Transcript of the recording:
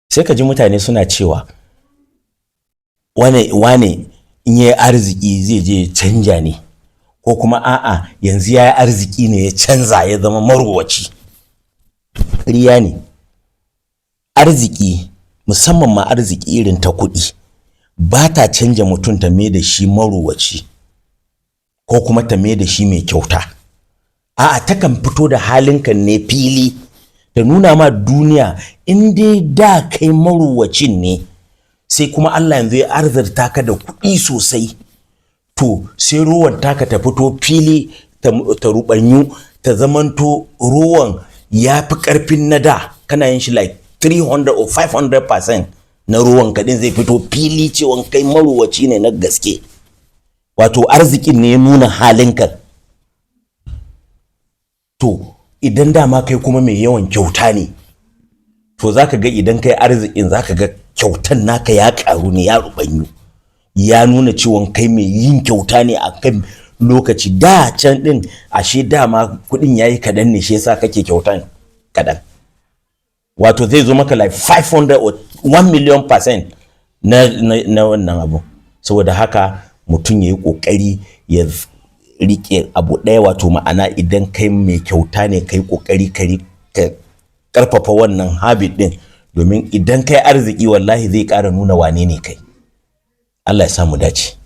sai ka ji mutane suna cewa wane in yayi arziki zai je canja ne, ko kuma a'a yanzu yayi arziki ne ya canza ya zama marwaci. Ƙarya ne. Arziki, musamman ma arziki irin ta kuɗi, ba ta canja mutum ta mai da shi marowaci ko kuma ta mai da shi mai kyauta. A'a, takan fito da halinka ne fili ta nuna ma duniya in dai da kai marowacin ne, sai kuma Allah yanzu ya arzurta ka da kuɗi sosai, to sai ruwan taka ta fito fili ta ruɓanyu, ta zamanto ruwan ya fi ƙarfin na da, kana yin shi like 300 or 500% na ruwan kaɗin zai fito fili cewa kai marowaci ne na gaske. Wato arzikin ne ya nuna halinka. To idan dama kai kuma mai yawan kyauta ne, to zaka ga idan kai arzikin zaka ga kyautan naka ya ƙaru ne, ya ruɓanyu, ya nuna cewa kai mai yin kyauta ne a kan lokaci. Da can ɗin ashe dama kuɗin yayi kaɗan ne, shi yasa kake kyautan kaɗan. Wato zai zo maka like 500 or 1,000,000% na wannan abu. Saboda haka mutum ya yi ƙoƙari ya riƙe abu ɗaya, wato ma'ana idan kai mai kyauta ne kai ƙoƙari ka ƙarfafa wannan habit ɗin, domin idan kai arziki wallahi zai ƙara nuna wane ne kai. Allah ya sa mu dace.